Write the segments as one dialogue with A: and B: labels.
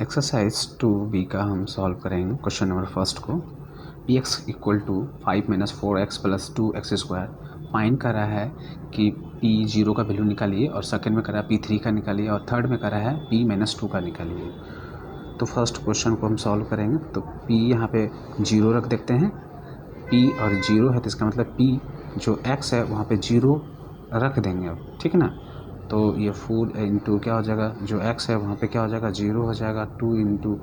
A: Exercise 2b का हम solve करेंगे क्वेश्चन नंबर फर्स्ट को। P X equal to 5 - 4x + 2x square find कर रहा है कि पी जीरो का वैल्यू निकालिए, और सेकंड में कर रहा है पी थ्री का निकालिए, और थर्ड में कर रहा है पी -2 का निकालिए। तो फर्स्ट क्वेश्चन को हम सॉल्व करेंगे। तो पी यहाँ पे जीरो रख देते हैं, पी और जीरो है तो इसका मतलब पी जो एक्स है वहाँ पे जीरो रख देंगे अब, ठीक है ना। तो ये 4 इंटू क्या हो जाएगा, जो x है वहाँ पे क्या हो जाएगा, जीरो हो जाएगा, 2 इंटू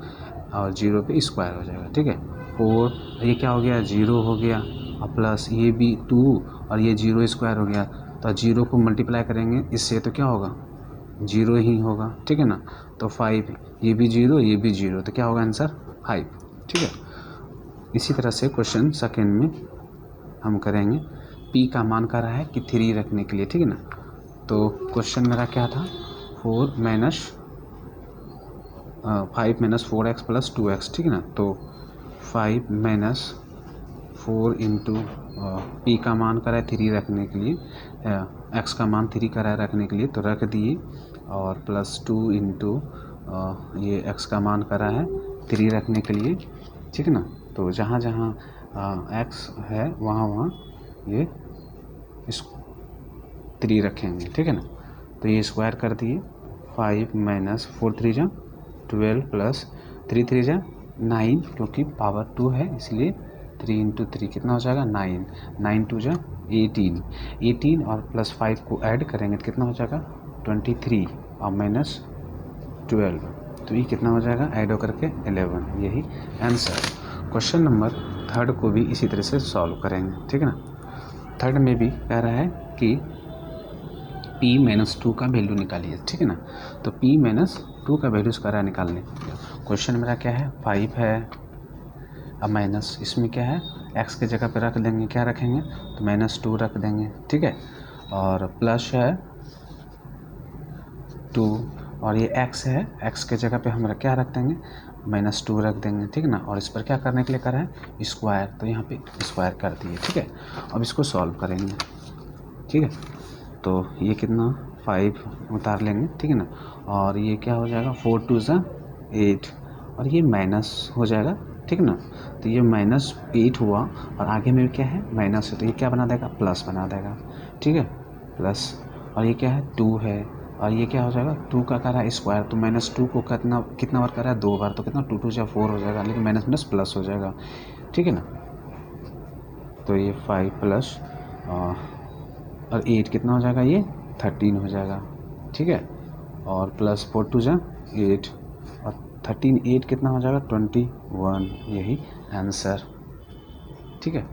A: और जीरो पे स्क्वायर हो जाएगा, ठीक है। 4 ये क्या हो गया, जीरो हो गया, और प्लस ये भी 2 और ये जीरो स्क्वायर हो गया। तो जीरो को मल्टीप्लाई करेंगे इससे तो क्या होगा, जीरो ही होगा, ठीक है ना। तो 5 ये भी जीरो ये भी जीरो, तो क्या होगा आंसर 5, ठीक है। इसी तरह से क्वेश्चन सेकेंड में हम करेंगे। p का मान कर रहा है कि 3 रखने के लिए, ठीक है ना। तो क्वेश्चन मेरा क्या था, 4 - 5 - 4x + 2x, ठीक है ना। तो 5 - 4 इंटू पी का मान करा है 3 रखने के लिए, x का मान 3 करा है रखने के लिए, तो रख दिए, और प्लस 2 इंटू ये x का मान करा है 3 रखने के लिए, ठीक है ना। तो जहाँ जहाँ x है वहाँ वहाँ ये इस 3 रखेंगे, ठीक है ना। तो ये स्क्वायर कर दिए, 5 - 4 3 जा 12 प्लस 3 3 जा 9, क्योंकि पावर 2 है इसलिए 3 इंटू 3 कितना हो जाएगा 9, 9 2 जा 18, 18 और प्लस 5 को ऐड करेंगे तो कितना हो जाएगा 23 और -12, तो ये कितना हो जाएगा ऐड होकर के 11, यही आंसर। क्वेश्चन नंबर थर्ड को भी इसी तरह से सॉल्व करेंगे, ठीक है ना। थर्ड में भी कह रहा है कि p - 2 का वैल्यू निकालिए, ठीक है ना। तो p - 2 का वैल्यू कर रहा है निकालने। क्वेश्चन मेरा क्या है, 5 है, अब माइनस इसमें क्या है, x के जगह पे रख देंगे, क्या रखेंगे तो -2 रख देंगे, ठीक है। और प्लस है 2, और ये x है, x के जगह पे हम क्या रख देंगे -2 रख देंगे, ठीक है ना। और इस पर क्या करने के लिए करा है स्क्वायर, तो यहाँ पे स्क्वायर कर दिए, ठीक है। अब इसको सॉल्व करेंगे, ठीक है। तो ये कितना 5 उतार लेंगे, ठीक है ना। और ये क्या हो जाएगा 4 2 जा 8, और ये माइनस हो जाएगा, ठीक है ना। तो ये -8 हुआ, और आगे में क्या है माइनस है, तो ये क्या बना देगा प्लस बना देगा, ठीक है, प्लस। और ये क्या है 2 है, और ये क्या हो जाएगा 2 का कर रहा है स्क्वायर, तो -2 को कितना बार कर रहा है 2 बार, तो कितना 2 2 जा 4 हो जाएगा, लेकिन माइनस प्लस हो जाएगा, ठीक है ना। तो ये 5 प्लस और 8 कितना हो जाएगा, ये 13 हो जाएगा, ठीक है। और प्लस 4 2 जा 8, और 13 8 कितना हो जाएगा 21, यही आंसर, ठीक है।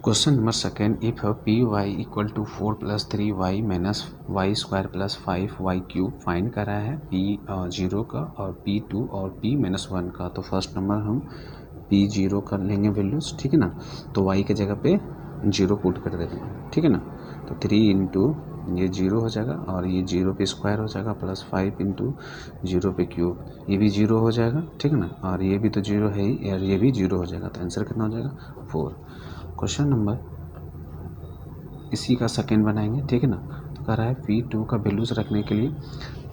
A: Question number second, if P Y equal to 4 + 3y - y² + 5y³ find करा है पी जीरो का और p2 और p - 1 का। तो फर्स्ट नंबर हम p जीरो कर लेंगे वैल्यूज, ठीक है ना। तो y के जगह पे जीरो पुट कर देते हैं, ठीक है ना। तो 3 इंटू ये जीरो हो जाएगा, और ये जीरो पे स्क्वायर हो जाएगा, प्लस 5 इंटू जीरो पे क्यूब, ये भी जीरो हो जाएगा, ठीक है ना। और ये भी तो जीरो है ही, और ये भी जीरो हो जाएगा, तो आंसर कितना हो जाएगा 4। क्वेश्चन नंबर इसी का सेकेंड बनाएंगे, ठीक है ना। तो कह रहा है p2 का वैल्यूज रखने के लिए,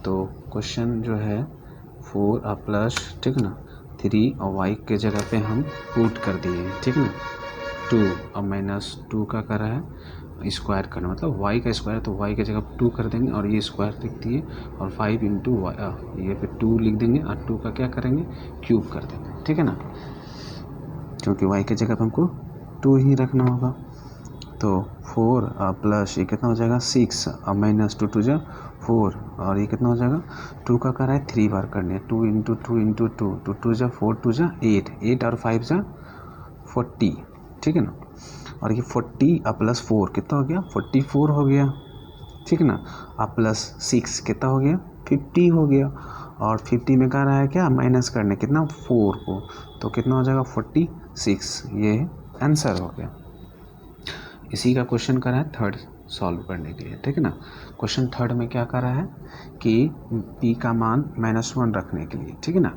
A: तो क्वेश्चन जो है 4 और प्लस, ठीक है ना, 3 और y के जगह पे हम पुट कर दिए, ठीक है ना। 2 और -2 का कर रहा है स्क्वायर करना, मतलब y का स्क्वायर, तो y के जगह 2 कर देंगे, और ये स्क्वायर लिख दिए, और 5 इंटू ये पे 2 लिख देंगे, और 2 का क्या करेंगे क्यूब कर देंगे, ठीक है ना, क्योंकि y के जगह पे हमको 2 ही रखना होगा। तो 4 प्लस ये कितना हो जाएगा 6, और -2 2 जा 4, और ये कितना हो जाएगा 2 का कर रहा है 3 बार करने हैं, 2 इंटू 2 इंटू 2, तो 2 जा 4 2 जा 8, 8 और 5 जा 40, ठीक है ना। और ये 40 और प्लस 4 कितना हो गया 44 हो गया, ठीक है ना। और प्लस 6 कितना हो गया 50 हो गया, और 50 में कह रहा है क्या माइनस करने कितना 4 को, तो कितना हो जाएगा 46, ये आंसर हो गया। इसी का क्वेश्चन करा है थर्ड सॉल्व करने के लिए, ठीक है ना। क्वेश्चन थर्ड में क्या करा है कि p का मान -1 रखने के लिए, ठीक है ना।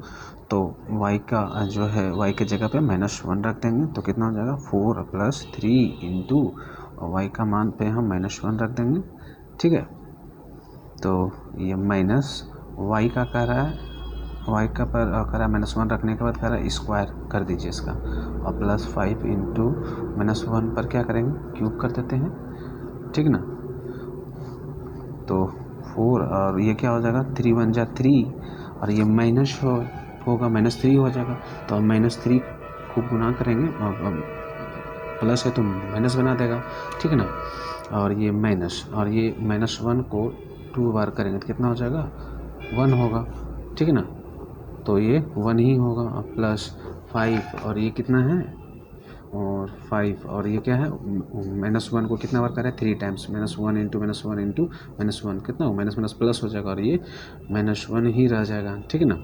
A: तो y का जो है y के जगह पे -1 रख देंगे, तो कितना हो जाएगा 4 + 3 इंटू y का मान पे हम -1 रख देंगे, ठीक है। तो ये वाई का कह रहा है, वाई का पर कह रहा है -1 रखने के बाद कह रहा है स्क्वायर कर दीजिए इसका, और +5 इंटू -1 पर क्या करेंगे, क्यूब कर देते हैं, ठीक ना। तो 4 और ये क्या हो जाएगा, 3 1 जा 3, और ये माइनस होगा -3 हो जाएगा, तो हम -3 को गुना करेंगे, और प्लस है तो माइनस बना देगा, ठीक है ना। और ये माइनस, और ये -1 को 2 बार करेंगे तो कितना हो जाएगा, 1 होगा, ठीक है ना। तो ये 1 ही होगा, और +5, और ये कितना है, और 5, और ये क्या है, -1 को कितना बार करें, 3 टाइम्स, -1 इंटू -1 इंटू -1 कितना हो, माइनस माइनस प्लस हो जाएगा, और ये -1 ही रह जाएगा, ठीक है ना।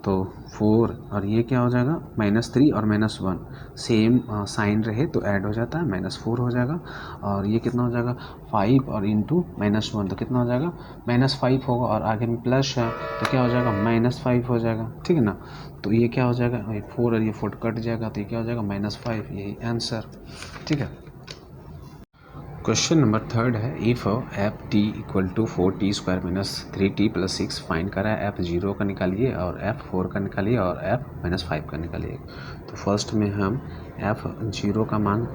A: तो 4 और ये क्या हो जाएगा, -3 और -1 सेम साइन रहे तो ऐड हो जाता है, -4 हो जाएगा, और ये कितना हो जाएगा, 5 और इंटू -1 तो कितना हो जाएगा, -5 होगा, और आगे में प्लस है तो क्या हो जाएगा, -5 हो जाएगा, ठीक है ना। तो ये क्या हो जाएगा, 4 और ये 4 कट जाएगा, तो ये क्या हो जाएगा, -5, यही आंसर, ठीक है। क्वेश्चन नंबर 3 है, if F T equal to 4t² - 3t + 6 find करा है, एफ 0 का निकालिए और एफ 4 का निकालिए और एफ -5 का निकालिए। तो फर्स्ट में हम एफ 0 का मान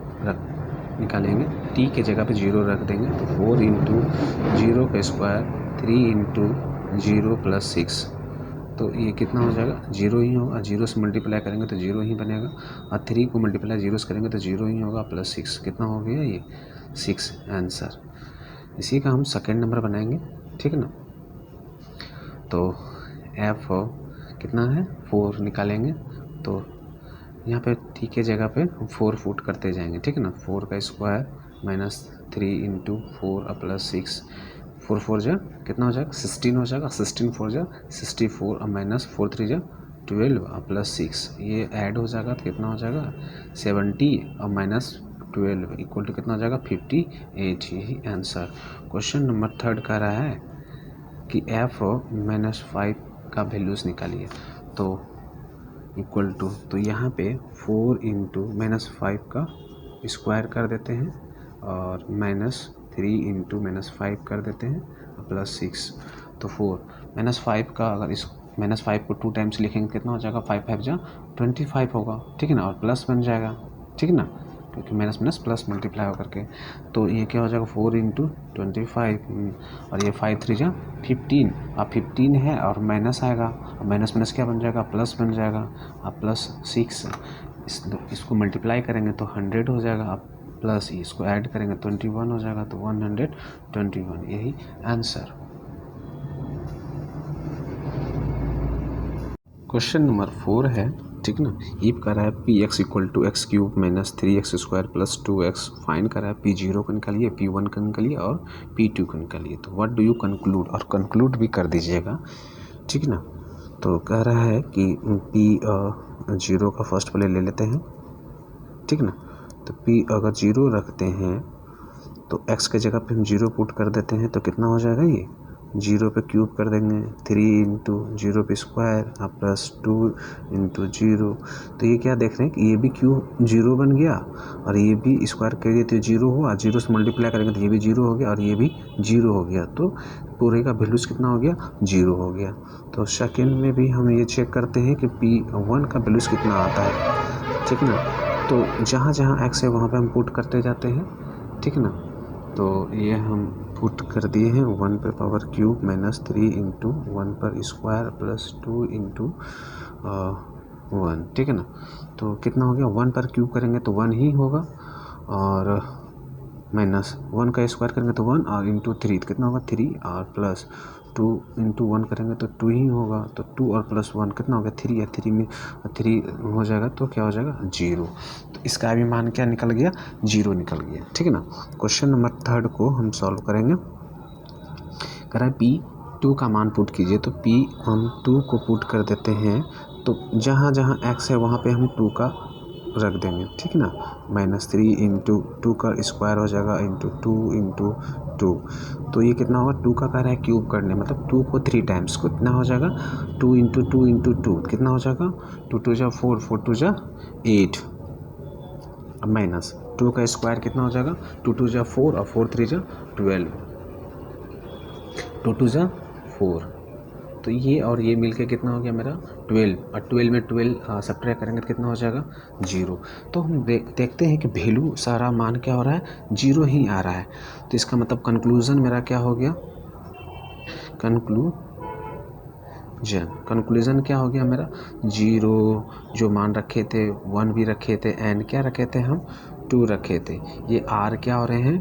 A: निकालेंगे, टी के जगह पे 0 रख देंगे, तो 4 इंटू 0 का स्क्वायर 3 इंटू 0 + 6, तो ये कितना हो जाएगा, 0 ही होगा, 0 से मल्टीप्लाई करेंगे तो 0 ही बनेगा, और 3 को मल्टीप्लाई 0 से करेंगे तो 0 ही होगा, +6 कितना हो गया, ये 6 आंसर। इसी का हम सेकेंड नंबर बनाएंगे, ठीक है ना। तो एफ कितना है, 4 निकालेंगे, तो यहाँ पे टी के जगह पे 4 फुट करते जाएंगे, ठीक है ना। 4 का स्क्वायर -3 इंटू 4 + 6, 4 4 जा कितना हो जाएगा, 16 हो जाएगा, 16 4 जा 64, और -4 3 जा 12 और +6, ये ऐड हो जाएगा तो कितना हो जाएगा, 70 और -12 इक्वल टू कितना हो जाएगा, 58, यही आंसर। क्वेश्चन नंबर 3 कह रहा है कि एफ -5 का वैल्यूज़ निकालिए, तो इक्वल टू, तो यहाँ पे 4 इंटू -5 का स्क्वायर कर देते हैं, और -3 इंटू -5 कर देते हैं, और +6, तो 4 -5 का अगर इस -5 को 2 टाइम्स लिखेंगे कितना हो जाएगा, 5 5 जा 25 होगा, ठीक है ना, और प्लस बन जाएगा, ठीक है ना, क्योंकि माइनस माइनस प्लस मल्टीप्लाई होकर के, तो ये क्या हो जाएगा, 4 इंटू 25, और ये 5 3 जा 15, अब 15 है और माइनस आएगा, और माइनस माइनस क्या बन जाएगा, प्लस बन जाएगा, अब +6, इसको मल्टीप्लाई करेंगे तो 100 हो जाएगा, अब प्लस इसको ऐड करेंगे 21 हो जाएगा, तो 121, यही आंसर। क्वेश्चन नंबर 4 है, ठीक ना। इफ करा है px = x³ - 3x² + 2x, find करा है p0 का निकालिए, p1 का निकालिए और p2 का निकालिए। तो व्हाट डू यू कंक्लूड, और कंक्लूड भी कर दीजिएगा, ठीक ना। तो कह रहा है कि p0 का फर्स्ट पहले ले लेते हैं, ठीक ना। तो p अगर 0 रखते हैं तो x के जगह पे हम 0 पुट कर देते हैं, तो कितना हो जाएगा, ये 0 पे क्यूब कर देंगे, 3 इंटू 0 पे स्क्वायर, +2 इंटू 0, तो ये क्या देख रहे हैं कि ये भी क्यूब 0 बन गया, और ये भी स्क्वायर कर दिए तो 0 हुआ, 0 से मल्टीप्लाई करेंगे तो ये भी 0 हो गया, और ये भी 0 हो गया, तो पूरे का वैल्यूज कितना हो गया, 0 हो गया। तो सेकेंड में भी हम ये चेक करते हैं कि p1 का वैल्यूज कितना आता है, ठीक ना। तो जहाँ जहाँ x है वहाँ पे हम पुट करते जाते हैं, ठीक ना। तो ये हम पुट कर दिए हैं, 1 पे पावर क्यूब -3 इंटू 1 पर स्क्वायर +2 इंटू 1, ठीक है ना। तो कितना हो गया, 1 पर क्यूब करेंगे तो 1 ही होगा, और -1 का स्क्वायर करेंगे तो 1, और इंटू 3 तो कितना होगा, 3, और +2 इंटू 1 करेंगे तो 2 ही होगा, तो 2 और +1 कितना हो गया, 3 है, 3 में 3 हो जाएगा तो क्या हो जाएगा, 0। तो इसका भी मान क्या निकल गया, 0 निकल गया, ठीक है ना। क्वेश्चन नंबर 3 को हम सॉल्व करेंगे। कह रहा है p2 का मान पुट कीजिए, तो p हम 2 को पुट कर देते हैं, तो जहाँ जहाँ x है वहाँ पे हम 2 का रख देंगे, ठीक है ना। -3 इंटू 2 का स्क्वायर हो जाएगा, इंटू 2 इंटू 2, तो ये कितना होगा, 2 का कह रहा है क्यूब करने, मतलब 2 को 3 टाइम्स, कितना हो जाएगा, 2 इंटू 2 इंटू 2 कितना हो जाएगा, 2 2 जा 4, 4 2 जा 8, अब -2 का स्क्वायर कितना हो जाएगा, 2 2 जा 4, और 4 3 जा 12, 2 × 4, तो ये और ये मिलके कितना हो गया मेरा 12, और 12 में 12 सब्ट्रैक्ट करेंगे तो कितना हो जाएगा 0। तो हम देखते हैं कि वैल्यू सारा मान क्या हो रहा है 0 ही आ रहा है। तो इसका मतलब कंक्लूज़न मेरा क्या हो गया, कंक्लूजन क्या हो गया मेरा 0, जो मान रखे थे 1 भी रखे थे, एंड क्या रखे थे हम 2 रखे थे। ये आर क्या हो रहे हैं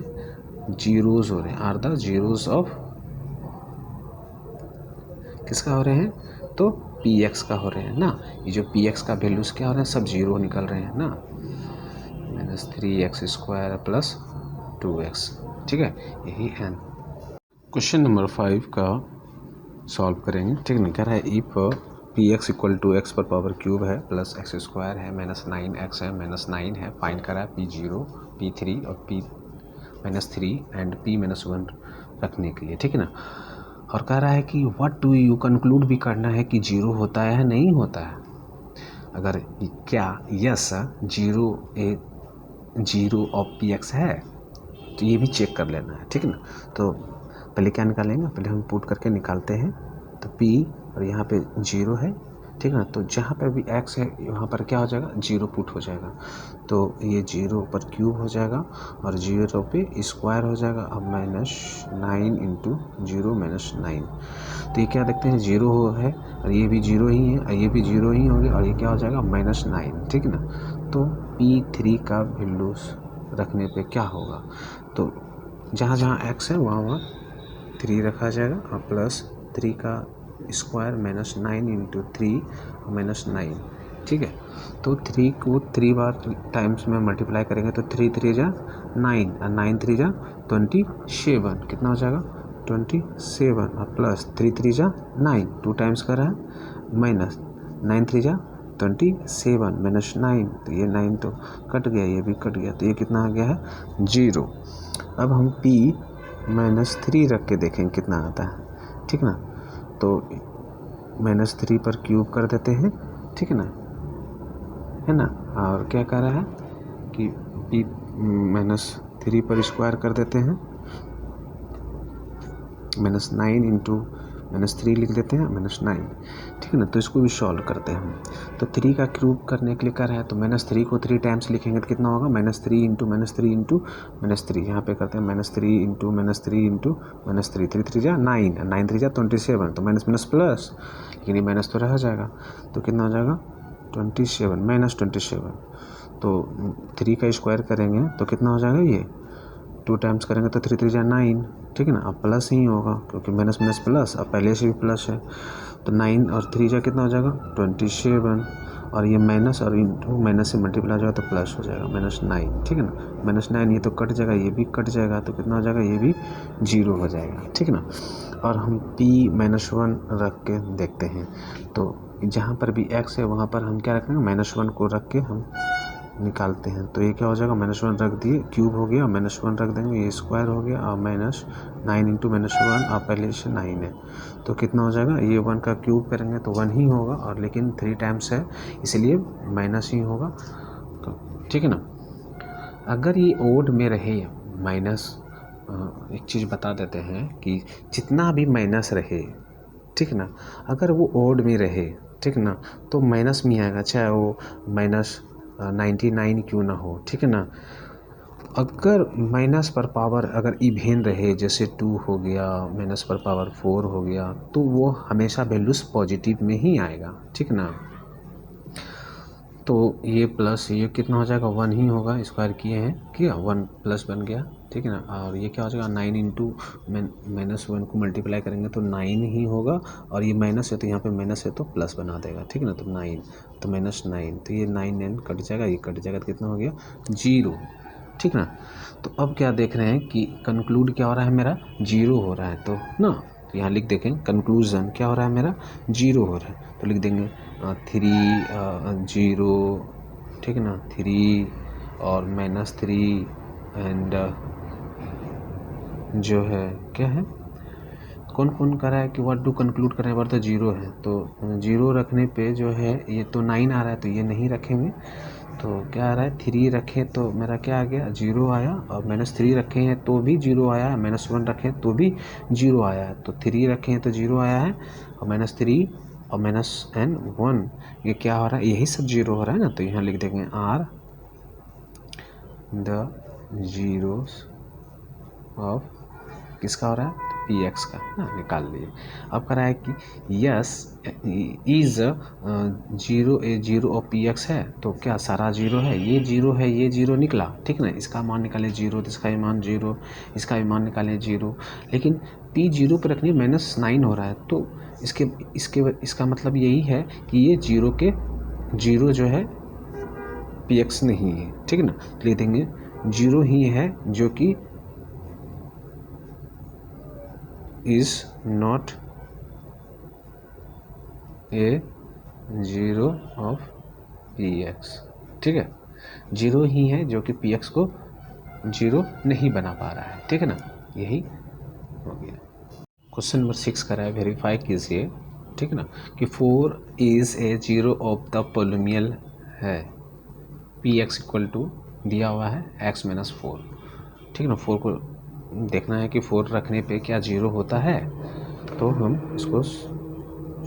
A: जीरोज हो रहे हैं, आर द जीरोज ऑफ किसका हो रहे हैं, तो px का हो रहे हैं ना। ये जो px का वैल्यूज क्या हो रहे हैं सब 0 निकल रहे हैं ना, -3x² + 2x, ठीक है, यही n। क्वेश्चन नंबर 5 का सॉल्व करेंगे, ठीक है। कह रहा है इफ px = x³ है प्लस x² है -9x है -9 है, फाइंड करा है p0 p3 और p-3 एंड p-1 रखने के लिए, ठीक है ना। और कह रहा है कि व्हाट डू यू कंक्लूड भी करना है कि 0 होता है नहीं होता है। अगर क्या यस 0 ऑफ px है तो ये भी चेक कर लेना है, ठीक है ना। तो पहले क्या निकालेंगे, पहले हम पुट करके निकालते हैं। तो p और यहाँ पे 0 है, ठीक है ना। तो जहाँ पर भी x है वहाँ पर क्या हो जाएगा 0 पुट हो जाएगा, तो ये 0 पर क्यूब हो जाएगा और 0 पे स्क्वायर हो जाएगा। अब -9 × 0 - 9, तो ये क्या देखते हैं 0 है और ये भी 0 ही है और ये भी 0 ही हो गया और ये क्या हो जाएगा -9, ठीक है ना। तो p3 का वैल्यू रखने पे क्या होगा, तो जहाँ जहाँ x है वहाँ वहाँ 3 रखा जाएगा और प्लस 3 का स्क्वायर -9 × 3 - 9, ठीक है। तो 3 को 3 बार टाइम्स में मल्टीप्लाई करेंगे तो 3 × 3 = 9 और 9 × 3 = 27, कितना हो जाएगा 27 और प्लस 3 × 3 = 9, 2 टाइम्स कर रहा है माइनस 9 × 3 = 27 -9, तो ये 9 तो कट गया, ये भी कट गया, तो ये कितना आ गया है 0। अब हम p-3 रख के देखेंगे कितना आता है, ठीक ना। तो -3 पर क्यूब कर देते हैं, ठीक है ना, और क्या कह रहा है कि p-3 पर स्क्वायर कर देते हैं, -9 × -3 लिख देते हैं -9, ठीक है ना। तो इसको भी सॉल्व करते हैं हम। तो 3 का क्यूब करने के लिए कर रहा है तो -3 को 3 टाइम्स लिखेंगे तो कितना होगा -3 × -3 यहाँ पे करते हैं -3 × -3 × -3 3 × 9 9 × 3 = 27, तो माइनस प्लस, लेकिन ये माइनस तो रह जाएगा, तो कितना हो जाएगा 27 -27। तो 3 का स्क्वायर करेंगे तो कितना हो जाएगा, ये 2 टाइम्स करेंगे तो 3 × 3 = 9, ठीक है ना। अब प्लस ही होगा क्योंकि माइनस प्लस, अब पहले से भी प्लस है, तो 9 और 3 जा कितना हो जाएगा 27, और ये माइनस और इंटू माइनस से मल्टीप्लाई हो जाएगा तो प्लस हो जाएगा -9, ठीक है ना। -9 ये तो कट जाएगा, ये भी कट जाएगा, तो कितना हो जाएगा ये भी 0 हो जाएगा, ठीक है ना। और हम p-1 रख के देखते हैं, तो जहाँ पर भी x है वहाँ पर हम क्या रखेंगे -1 को रख के हम निकालते हैं। तो ये क्या हो जाएगा -1 रख दिए, क्यूब हो गया, -1 रख देंगे, ये स्क्वायर हो गया, और -9 × -1, और पहले से 9 है, तो कितना हो जाएगा, ये 1 का क्यूब करेंगे तो 1 ही होगा, और लेकिन 3 टाइम्स है इसलिए माइनस ही होगा, तो ठीक है ना। अगर ये ओड में रहे माइनस, एक चीज़ बता देते हैं कि जितना भी माइनस रहे, ठीक है ना, अगर वो ओड में रहे, ठीक है ना, तो माइनस में आएगा, चाहे वो -99 क्यों ना हो, ठीक है ना। अगर माइनस पर पावर अगर इवेन रहे, जैसे 2 हो गया, माइनस पर पावर 4 हो गया, तो वो हमेशा वैल्यूज़ पॉजिटिव में ही आएगा, ठीक है ना। तो ये प्लस ये कितना हो जाएगा 1 ही होगा, स्क्वायर किए हैं, किया 1 प्लस बन गया, ठीक है ना। और ये क्या हो जाएगा 9 × -1 को मल्टीप्लाई करेंगे तो 9 ही होगा, और ये माइनस है तो यहाँ पे माइनस है तो प्लस बना देगा, ठीक है ना। तो 9 तो -9, तो ये 9 कट जाएगा, ये कट जाएगा, तो कितना हो गया 0, ठीक ना। तो अब क्या देख रहे हैं कि कंक्लूड क्या हो रहा है मेरा 0 हो रहा है, तो ना, तो यहाँ लिख देखें कंक्लूजन क्या हो रहा है मेरा 0 हो रहा है, तो लिख देंगे 3 0, ठीक है ना, 3 और -3 एंड जो है क्या है कौन कौन कर रहा है कि व्हाट टू कंक्लूड कर रहे हैं वर्थ जीरो है, तो जीरो रखने पे जो है ये तो 9 आ रहा है तो ये नहीं रखेंगे। तो क्या आ रहा है 3 रखें तो मेरा क्या आ गया 0 आया, और -3 रखे हैं तो भी 0 आया है, -1 रखें तो भी 0 आया है। तो 3 रखे हैं तो 0 आया है, और -3 और -1 ये क्या हो रहा है, यही सब 0 हो रहा है ना। तो यहाँ लिख देंगे आर द जीरोस ऑफ किसका हो रहा है पी एक्स का, हाँ निकाल लिए। अब कह रहा है कि yes is zero A zero of P x है, तो क्या सारा जीरो है, ये जीरो है, ये जीरो निकला, ठीक ना। इसका मान निकाले जीरो, तो इसका भी मान जीरो, इसका भी मान निकाले जीरो, लेकिन पी जीरो पर रखनी -9 हो रहा है। तो इसका मतलब यही है कि ये जीरो जो है पी एक्स नहीं है, ठीक ना। तो लिख देंगे जीरो ही है जो कि is not a zero of P x, ठीक है। जीरो ही है जो कि पी एक्स को जीरो नहीं बना पा रहा है, ठीक है ना। यही हो गया। क्वेश्चन नंबर 6 करा है, वेरीफाई कीजिए, ठीक है ना, कि 4 is a zero of the polynomial है, पी एक्स इक्वल टू दिया हुआ है x - 4, ठीक है ना। 4 को देखना है कि 4 रखने पे क्या जीरो होता है, तो हम इसको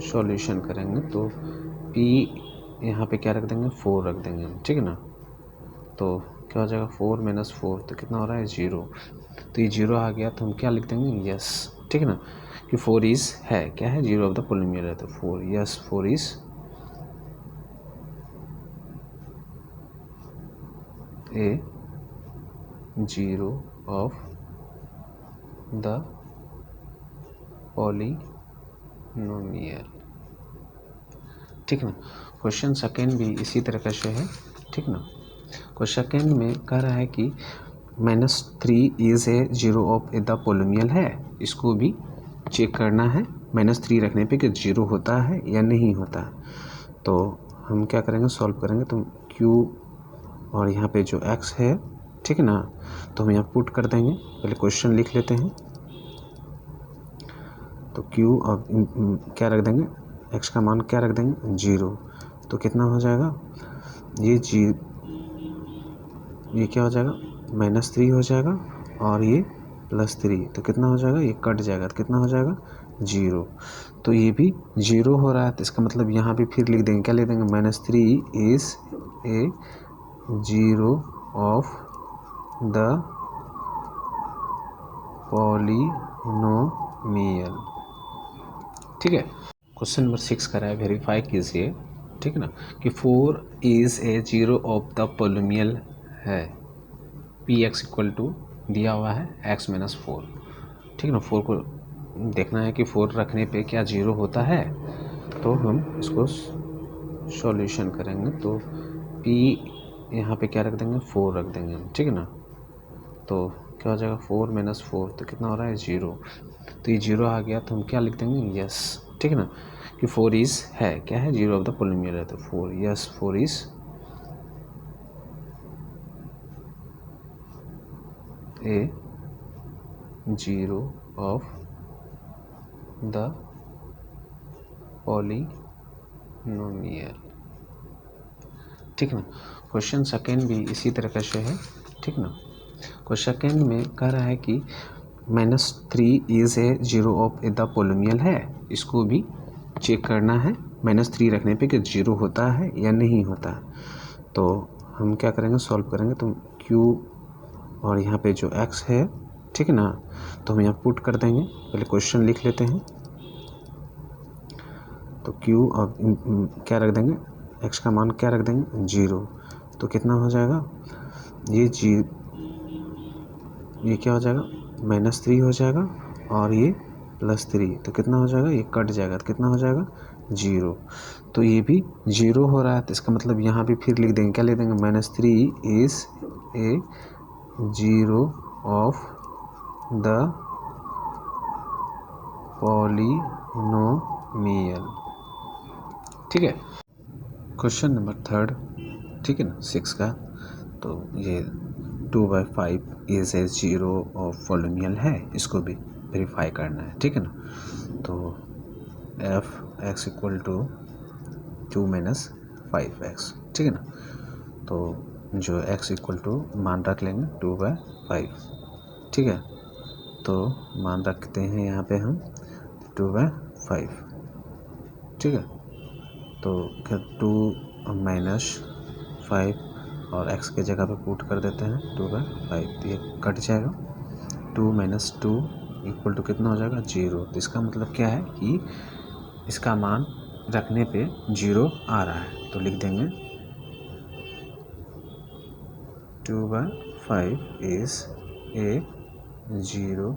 A: सॉल्यूशन करेंगे। तो p यहाँ पे क्या रख देंगे 4 रख देंगे, ठीक है ना। तो क्या हो जाएगा 4 - 4 तो कितना हो रहा है 0, तो ये 0 आ गया, तो हम क्या लिख देंगे यस, ठीक है ना, कि 4 इज है क्या है जीरो ऑफ द पोलिमियल है, तो 4 yes 4 is a zero of the polynomial, ठीक ना। क्वेश्चन सेकेंड भी इसी तरह से है, ठीक ना। क्वेश्चन सेकेंड में कह रहा है कि -3 is a zero of the polynomial है, इसको भी चेक करना है -3 रखने पे कि जीरो होता है या नहीं होता है। तो हम क्या करेंगे सॉल्व करेंगे, तो q और यहाँ पे जो x है, ठीक है ना, तो हम यहाँ पुट कर देंगे। पहले क्वेश्चन लिख लेते हैं, तो q और क्या रख देंगे x का मान क्या रख देंगे 0, तो कितना हो जाएगा ये क्या हो जाएगा -3 हो जाएगा, और ये +3, तो कितना हो जाएगा ये कट जाएगा, तो कितना हो जाएगा 0। तो ये भी 0 हो रहा है, तो इसका मतलब यहाँ भी फिर लिख देंगे, क्या लिख देंगे -3 is a zero of the polynomial, ठीक है। क्वेश्चन नंबर 6 करा है, वेरीफाई कीजिए, ठीक है ना, कि 4 is a zero of the polynomial है, पी एक्स इक्वल टू दिया हुआ है x - 4, ठीक है ना। 4 को देखना है कि 4 रखने पे क्या जीरो होता है, तो हम इसको सॉल्यूशन करेंगे। तो p यहाँ पे क्या रख देंगे 4 रख देंगे, ठीक है ना। तो क्या हो जाएगा 4 - 4 तो कितना हो रहा है 0, तो ये 0 आ गया, तो हम क्या लिख देंगे यस, ठीक है ना, कि 4 इज है क्या है जीरो ऑफ द पोलिमियल है, तो 4 yes 4 is a zero of the polynomial, ठीक ना। क्वेश्चन सेकेंड भी इसी तरह से है, ठीक ना। क्वेश्चन सेकेंड में कह रहा है कि -3 is a zero of the polynomial है, इसको भी चेक करना है -3 रखने पे कि जीरो होता है या नहीं होता है। तो हम क्या करेंगे सॉल्व करेंगे, तो q और यहाँ पे जो x है, ठीक है ना, तो हम यहाँ पुट कर देंगे। पहले क्वेश्चन लिख लेते हैं, तो q और क्या रख देंगे x का मान क्या रख देंगे 0, तो कितना हो जाएगा ये क्या हो जाएगा -3 हो जाएगा, और ये +3, तो कितना हो जाएगा ये कट जाएगा, तो कितना हो जाएगा 0। तो ये भी 0 हो रहा है, तो इसका मतलब यहाँ भी फिर लिख देंगे, क्या लिख देंगे -3 is a zero of the polynomial, ठीक है। क्वेश्चन नंबर 3, ठीक है ना 6 का, तो ये 2/5 is a zero of polynomial है, इसको भी वेरीफाई करना है, ठीक है ना। तो F X equal to 2 minus 5x, ठीक है ना। तो जो x इक्वल टू मान रख लेंगे 2/5, ठीक है। तो मान रखते हैं यहाँ पे हम 2/5, ठीक है। तो क्या 2 माइनस 5 और x के जगह पे पुट कर देते हैं 2/5, तो ये कट जाएगा। 2 माइनस 2 इक्वल टू कितना हो जाएगा 0। तो इसका मतलब क्या है कि इसका मान रखने पे 0 आ रहा है, तो लिख देंगे 2/5 is a 0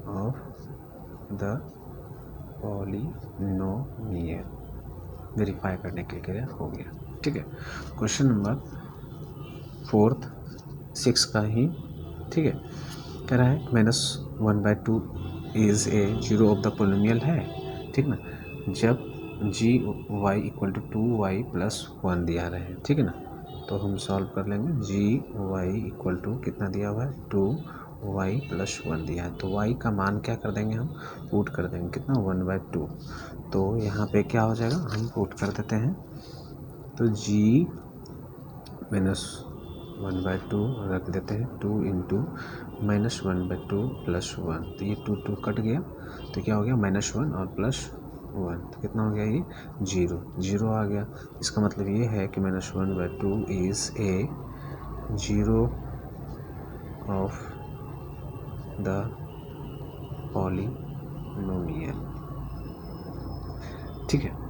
A: of the polynomial. Verify करने के लिए क्लियर हो गया, ठीक है। क्वेश्चन नंबर 6 का ही, ठीक है, कह रहा है -1/2 is a 0 of the polynomial है, ठीक ना। जब G Y equal to 2y plus 1 दिया रहे हैं, ठीक है ना। तो हम सॉल्व कर लेंगे। जी वाई इक्वल टू कितना दिया हुआ है 2y प्लस 1 दिया है, तो y का मान क्या कर देंगे हम पुट कर देंगे कितना 1/2। तो यहाँ पे क्या हो जाएगा हम पुट कर देते हैं, तो g माइनस 1/2 रख देते हैं 2 इंटू -1/2 प्लस 1, तो ये 2 कट गया, तो क्या हो गया -1 और प्लस 1, तो कितना हो गया ये 0 आ गया। इसका मतलब ये है कि -1/2 is a 0 of the polynomial, ठीक है।